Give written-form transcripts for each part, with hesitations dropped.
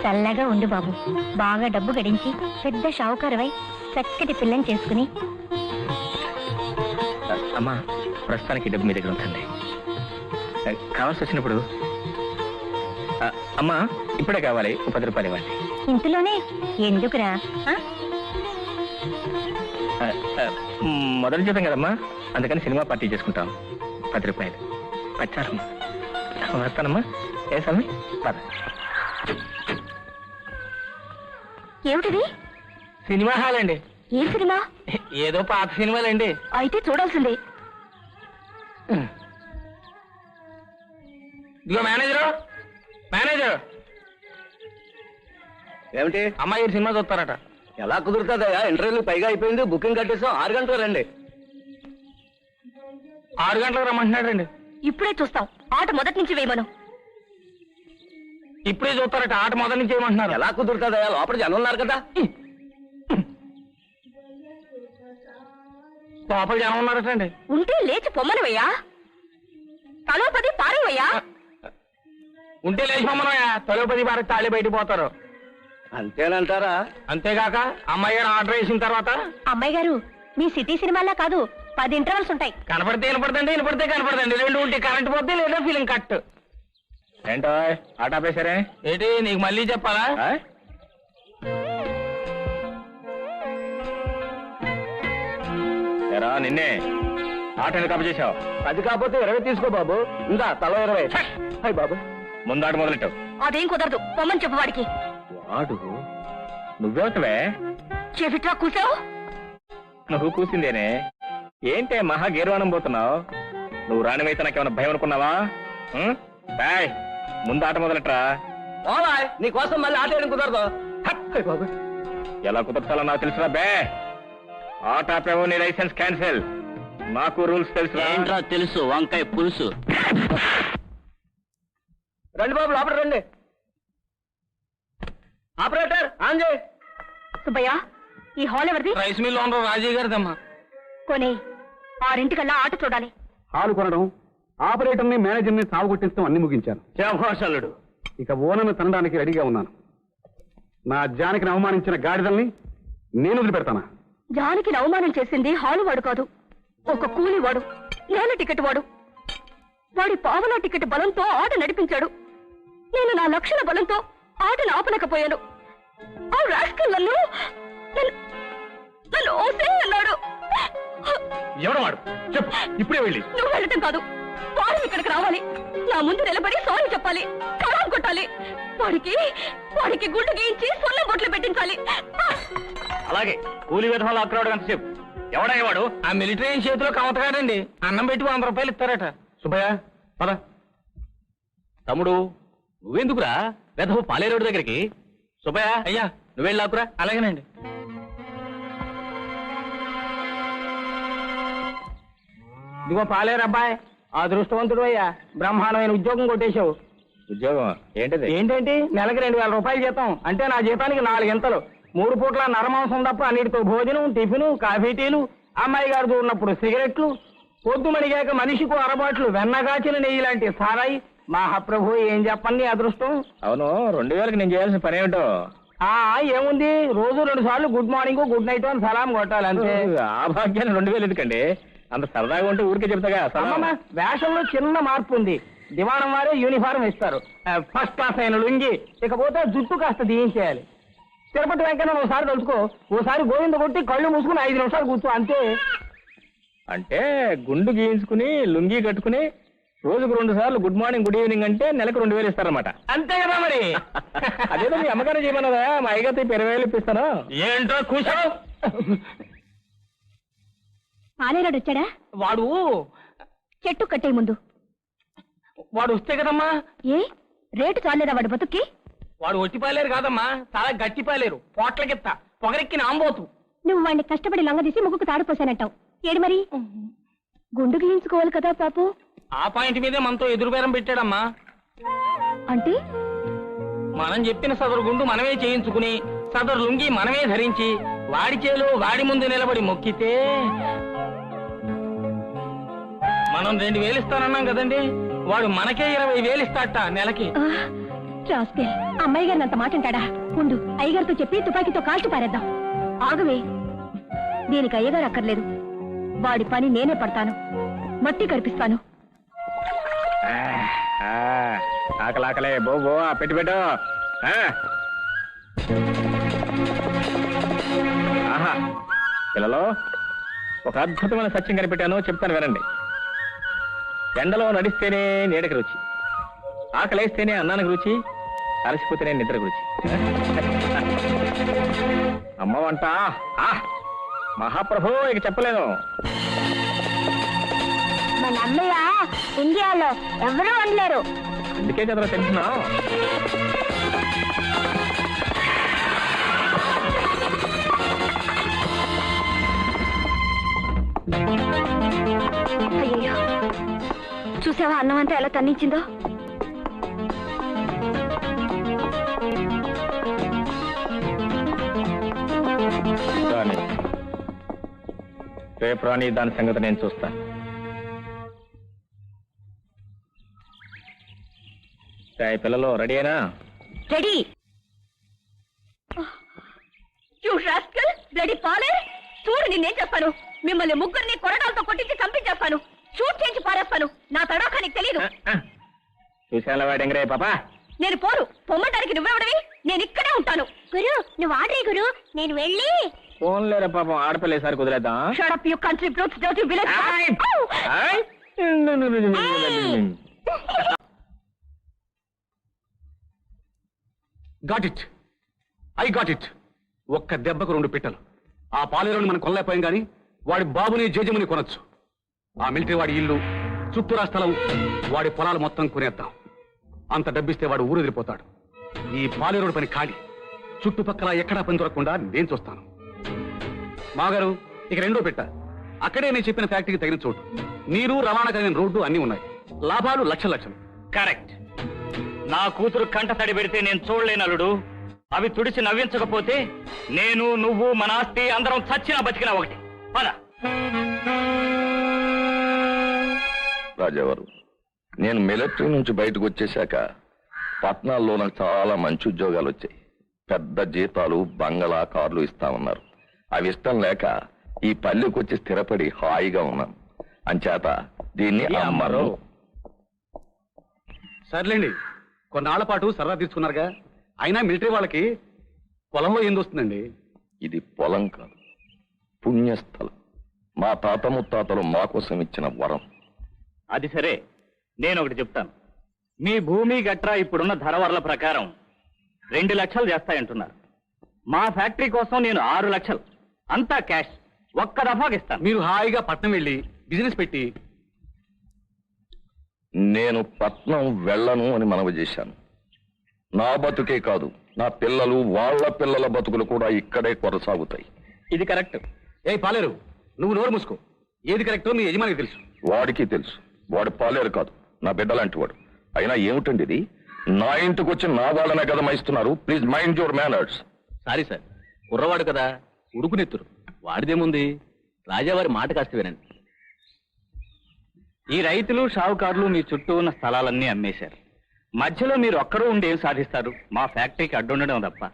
చల్లగా ఉండు బాబు. బాగా డబ్బు గడించి పెద్ద షావుకారువై చక్కటి పిల్లని చేసుకుని. అమ్మా, ప్రస్తుతానికి డబ్బు మీ దగ్గర ఉంచండి. కావాల్సి వచ్చినప్పుడు. అమ్మా, ఇప్పుడే కావాలి, 10 రూపాయలు ఇవ్వండి. ఇంతలోనే ఎందుకురా? మొదటి జీతం కదమ్మా, అందుకని సినిమా పార్టీ చేసుకుంటాం. 10 రూపాయలు వచ్చారమ్మా. వస్తానమ్మా. ఏ సమయం? పద. ఏమిటిది? సినిమా హాల్ అండి. ఏ సినిమా? ఏదో పాత సినిమాలండి. అయితే చూడాల్సిందే. ఇదిగో మేనేజరు, మేనేజరు. ఏమిటి? అమ్మాయి సినిమా చూస్తారట. ఎలా కుదురుతుందయ్యా? ఇంటర్వ్యూ పైగా అయిపోయింది, బుకింగ్ కట్టేసాం. 6 గంటలు రండి. 6 గంటలకు రమ్మంటున్నాడండి. ఇప్పుడే చూస్తాం. ఆట మొదటి నుంచి వేయమను. ఇప్పుడే చూస్తారట, ఆట మొదటి నుంచి ఏమంటున్నారు. ఎలా కుదురుతుందయ్యా? లోపల జనం ఉన్నారు కదా. లోపల జనం ఉన్నారట అండి. ఉంటే లేచి పొమ్మనవయ్యా. తలోపది పారేవయ్యా. ఉంటే లేచి మమ్మల్ని తొలపది వారి తాళి బయట పోతారు. అంతేనంటారా? అంతేగాక అమ్మాయి గారు ఆర్డర్ వేసిన తర్వాత. అమ్మాయి గారు, మీ సిటీ సినిమాలా కాదు, 10 ఇంటర్వల్స్ ఉంటాయి. కనపడితే వినపడదండి, వినపడితే కనపడదండి. 2 ఉంటే కరెంట్ పోతే లేదా ఫీలింగ్ కట్. ఏంటో ఆట ఆపేశారే ఏంటి? నీకు మళ్ళీ చెప్పాలా? ఎరా నిన్నే ఆట ఎందుకు ఆపేసావు? 10 కాకపోతే 20 తీసుకో బాబు. ఇంకా తల 20. హాయ్ బాబు, ముందాట మొదలెట్టావు. అదేం కుదరదు, పొమ్మని చెప్పు వాడికి. వాడు నువ్వేవుతావే? చెవిట్రా కూసావు. నువ్వు కూసిందేనే. ఏంటే మహా గేర్వానం పోతున్నావు? నువ్వు రానివైతే నాకేమైనా భయం అనుకున్నావా? బాయ్, ముందు ఆట మొదలెట్రా. ఓలాయ్, నీ కోసం మళ్ళీ ఆట వేయడం కుదరదు. హాయ్ బాబు, ఎలా కుదరతాలో నాకు తెలుసురా బే. ఆట ఆపేవో నీ లైసెన్స్ క్యాన్సిల్. నాకు రూల్స్ తెలుసురా. ఏంట్రా తెలుసు? వంకాయ పులుసు. రండి బాబు, లోపల రండి. ఆపరేటర్ ఆన్ చేయి. సుబ్బయ్య, ఈ హాల్ ఎవరిది? రైస్ మిల్ ఓనర్ రాజీ గారిదమ్మా. కొనే 6 ఆట చూడాలి. హాలు కొనడం, ఆపరేటర్ ని మేనేజర్ ని సాగుకొట్టించడం అన్ని ముగించాను. శభాషలుడు. ఇక ఓనర్ను తినడానికి రెడీగా ఉన్నాను. నా జానకిని అవమానించిన గాడిదల్ని నేను వదిలిపెడతానా? జానికి అవమానం చేసింది హాలు వాడు కాదు, ఒక కూలి వాడు, నేల టికెట్ వాడు. వాడి పావలా టికెట్ బలంతో ఆట నడిపించాడు. నేను నా లక్షల బలంతో ఆటను ఆపలేకపోయాను. ఆ రాస్కల్ నన్ను ఓసే అన్నాడు. ఎవడవాడు చెప్పు, ఇప్పుడే వెళ్ళి. నువ్వు వెళ్ళటం కాదు, వాడు ఇక్కడికి రావాలి. నా ముందు నిలబడి సారీ చెప్పాలి, కళం కొట్టాలి. వాడికి గుండు గీయించి సొల్ల బొట్లు పెట్టించాలి. అలాగే కూలి విధంలో అక్కడ ఎంతసేపు? ఎవడయ్యవాడు? ఆ మిలిటరీ చేతిలో కమతగాడండి. అన్నం పెట్టి 100 రూపాయలు ఇస్తారట. సుబ్బయ్య పద. తమ్ముడు నువ్వెందుకురా వెధవు పాలేరోడు దగ్గరికి? సుబ్బయ్య అయ్యా నువ్వెళ్ళాకురా. అలాగేనండి. ఇదిగో పాలేరు అబ్బాయి, అదృష్టవంతుడు అయ్యా, బ్రహ్మాండమైన ఉద్యోగం కొట్టేశావు. ఉద్యోగం ఏంటిది? ఏంటంటే నెలకి 2000 రూపాయలు జీతం. అంటే నా జీతానికి 4 ఇంతలు. 3 పూట్ల నరమాంసం తప్ప అన్నిటితో భోజనం, టిఫిను, కాఫీ టీలు, అమ్మాయి గారు చూడనప్పుడు సిగరెట్లు, పొద్దు మడిగాక మనిషికి అరబాట్లు, వెన్నగాచిన నెయ్యి లాంటి సారాయి. మహాప్రభు, ఏం చెప్పండి అదృష్టం. అవును, 2000కి నేను చేయాల్సిన పని ఏమిటో? ఏముంది, రోజు 2 సార్లు గుడ్ మార్నింగ్ గుడ్ నైట్ అని సలాం కొట్టాలి అంతే. ఆ భాగ్యాన్ని 2000 ఎందుకండి? అంత సరదాగా ఉంటే ఊరికే చెప్తాగా. వేషంలో చిన్న మార్పు ఉంది. దివాణం వారే యూనిఫారం ఇస్తారు, ఫస్ట్ క్లాస్ అయిన లుంగి. ఇకపోతే జుట్టు కాస్త దీయించేయాలి. తిరుపతి వెంకన్న ఒకసారి తలుచుకో, ఓసారి గోవింద కొట్టి కళ్ళు మూసుకుని 5 నిమిషాలు కూర్చో అంతే. అంటే గుండు గీయించుకుని లుంగి కట్టుకుని రోజుకు 2 సార్లు గుడ్ మార్నింగ్ గుడ్ ఈవినింగ్ అంటే నెలకు 2000 ఇస్తారన్నమాట. అంతే కదా మరి. అదేదో మీ అమ్మగారు చేయమన్నదా? మా అయ్యగారితో 20,000 ఇప్పిస్తాను. ఏంటో కూర్చో. పాలేరాడు వచ్చాడా? వాడు చెట్టు కట్టే ముందు. వాడు వస్తే కదమ్మా. ఏ రేటు చాలేదా వాడు బతుక్కి? వాడు ఒట్టి పాలేరు కాదమ్మా, చాలా గట్టి పాలేరు. పోట్లకెత్త పొగరెక్కి నాంబోతు. నువ్వు వాడిని కష్టపడి లంగదీసి ముగ్గుకు తాడిపోసానంటావు. ఏడు మరి గుండు గీయించుకోవాలి కదా పాపు. ఆ పాయింట్ మీదే మనతో ఎదురుబేరం పెట్టాడమ్మా. అంటే మనం చెప్పిన సదరు గుండు మనమే చేయించుకుని సదరు లుంగి మనమే ధరించి వాడి చేలో వాడి ముందు నిలబడి మొక్కితే మనం 2000 ఇస్తానన్నాం కదండి, వాడు మనకే 20,000 ఇస్తాట నెలకి. రాస్కెల్, అమ్మాయి గారిని అంత మాట అంటాడా? ఉండు, అయ్యగారితో చెప్పి తుపాకీతో కాల్చి పారేద్దాం. ఆగవే, దీనికి అయ్యగారు అక్కర్లేదు. వాడి పని నేనే పడతాను, మట్టి కనిపిస్తాను. ఆకలాకలే బో పెట్టి పెట్టు. ఆహా, పిల్లలు, ఒక అద్భుతమైన సత్యం కనిపెట్టాను, చెప్తాను వినండి. ఎండలో నడిస్తేనే నీడకి రుచి, ఆకలేస్తేనే అన్నానికి రుచి, అలసిపోతేనే నిద్రకు రుచి. అమ్మ వంట మహాప్రభు, ఇక చెప్పలేను. మన అమ్మయ్య ఇండియాలో ఎవరూ అనలేరు. అందుకే కదా తెలుసున్నావు. అయ్యో, చూసావా అన్నం అంతా ఎలా తన్నించిందో? రాణి, రేపు రాణి, దాని సంగతి నేను చూస్తాను. పిల్లలు రెడీ అయినా? రెడీ. రెడీ పాలే. చూడు, నిన్నేం చేస్తాను. మిమ్మల్ని ముగ్గురిని కొరడాలతో కొట్టించి చంపించేస్తాను. షూట్ చేయించి పారేస్తాను. నా తడాకా నీకు తెలియదు. చూసాను వాడంగరే పాపా. నేను పోరు. పొమ్మటానికి నువ్వెవడవి? నేను ఇక్కడే ఉంటాను. గురు, నువ్వు ఆడే గురు, నేను వెళ్ళి. ఫోన్లేరా పాపం, ఆడపిల్లేసారి కుదిరేద్దాం. Shut up, you country brutes, dirty village. Got it, I got it. ఒక్క దెబ్బకు 2 పిట్టలు. ఆ పాలేరుని మనం కొనలేకపోయాం కానీ వాడి బాబుని జేజముని కొనొచ్చు. ఆ మిలిటరీ వాడి ఇల్లు, చుట్టూరా స్థలం, వాడి పొలాలు మొత్తం కొనేద్దాం. అంత డబ్బిస్తే వాడు ఊరెదిరిపోతాడు. ఈ పాలేరుడి పని ఖాళీ. చుట్టుపక్కల ఎక్కడా పని దొరకకుండా నేను చూస్తాను. మాగారు, ఇక 2వ పెట్ట. అక్కడే నేను చెప్పిన ఫ్యాక్టరీకి తగిన చోటు, నీరు, రవాణా కలిగిన రోడ్డు అన్నీ ఉన్నాయి. లాభాలు లక్షలు. కరెక్ట్. నా కూతురు కంట తడి పెడితే నేను చూడలేనలుడు. అవి తుడిచి నవ్వించకపోతే నేను, నువ్వు, మన ఆస్తి అందరం చచ్చినా బతికినా ఒకటి. పద. రాజావారు, నేను మిలిటరీ నుంచి బయటకు వచ్చేశాక పట్నాల్లో నాకు చాలా మంచి ఉద్యోగాలు వచ్చాయి. పెద్ద జీతాలు, బంగళా, కార్లు ఇస్తామన్నారు. అవి ఇష్టం లేక ఈ పల్లెకి వచ్చి స్థిరపడి హాయిగా ఉన్నాను. అంచేత దీన్ని అమ్మరు. సర్లేండి, కొన్నాళ్ల పాటు సరదా తీసుకున్నారుగా. అయినా మిలిటరీ వాళ్ళకి పొలంలో ఏం వస్తుందండి? ఇది పొలం కాదు, పుణ్యస్థలం. మా తాత ముత్తాతలు మా కోసం ఇచ్చిన వరం. అది సరే, నేను ఒకటి చెప్తాను. మీ భూమి గట్రా ఇప్పుడున్న ధరవర్ల ప్రకారం 2 లక్షలు చేస్తాయంటున్నారు. మా ఫ్యాక్టరీ కోసం నేను 6 లక్షలు, అంతా క్యాష్, ఒక్క దఫాకి ఇస్తాను. మీరు హాయిగా పట్నం వెళ్ళి బిజినెస్ పెట్టి. నేను పట్నం వెళ్ళను అని మనవి చేశాను. నా బతుకే కాదు, నా పిల్లలు, వాళ్ళ పిల్లల బతుకులు కూడా ఇక్కడే కొనసాగుతాయి. ఇది కరెక్ట్. ఏ పాలేరు, నువ్వు నోరు మూసుకో. ఏది కరెక్టో మీ యజమానికి తెలుసు. వాడికి తెలుసు. వాడు పాలేరు కాదు, నా బిడ్డలాంటి వాడు. అయినా ఏమిటండి ఇది? నా ఇంటికి వచ్చి నా వాళ్ళనే కదా మైస్తున్నారు. Please mind your manners. Sorry sir, కుర్రవాడు కదా, ఉడుకునెత్తురు. వాడిదేముంది, రాజావారి మాట కాస్త వినండి. ఈ రైతులు, షావుకారులు మీ చుట్టూ ఉన్న స్థలాలన్నీ అమ్మేశారు. మధ్యలో మీరు ఒక్కరూ ఉండి ఏం సాధిస్తారు? మా ఫ్యాక్టరీకి అడ్డుండడం తప్ప.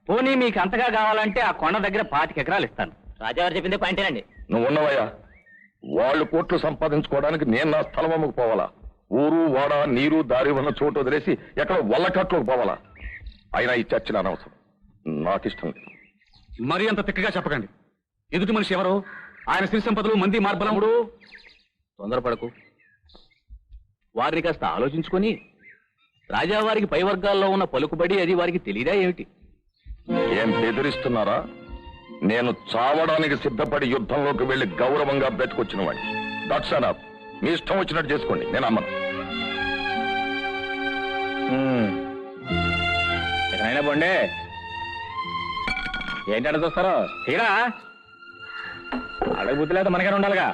పోనీ మీకు అంతగా కావాలంటే ఆ కొండ దగ్గర 25 ఎకరాలు ఇస్తాను. రాజావారు చెప్పిందే పాయింటేనండి. నువ్వు ఉన్నవయ్యా. వాళ్ళు కోట్లు సంపాదించుకోవడానికి నేను నా స్థలం అమ్ముకుపోవాలా? ఊరు, వాడ, నీరు, దారి ఉన్న చోటు వదిలేసి ఎక్కడ వల్లకట్లోకి పోవాలా? అయినా ఈ చర్చలు అనవసరం, నాకిష్టం లేదు. మరీ అంత తిక్కగా చెప్పకండి. ఎదుటి మనిషి ఎవరో, ఆయన సిరి సంపదలు, మంది మార్బలముడు. తొందరపడకు. వారిని కాస్త ఆలోచించుకొని, రాజావారికి పై వర్గాల్లో ఉన్న పలుకుబడి అది వారికి తెలియదా ఏమిటి? ఏం బెదిరిస్తున్నారా? నేను చావడానికి సిద్ధపడి యుద్ధంలోకి వెళ్లి గౌరవంగా బెట్టుకొచ్చిన వాడిని. That's enough. మీ ఇష్టం వచ్చినట్టు చేసుకోండి, నేను అమ్మను. ఎక్కడైనా పోండి. ఏంటంటే చూస్తారో తీరా. అడగ బుద్ధి లేదా మనకైనా ఉండాలిగా.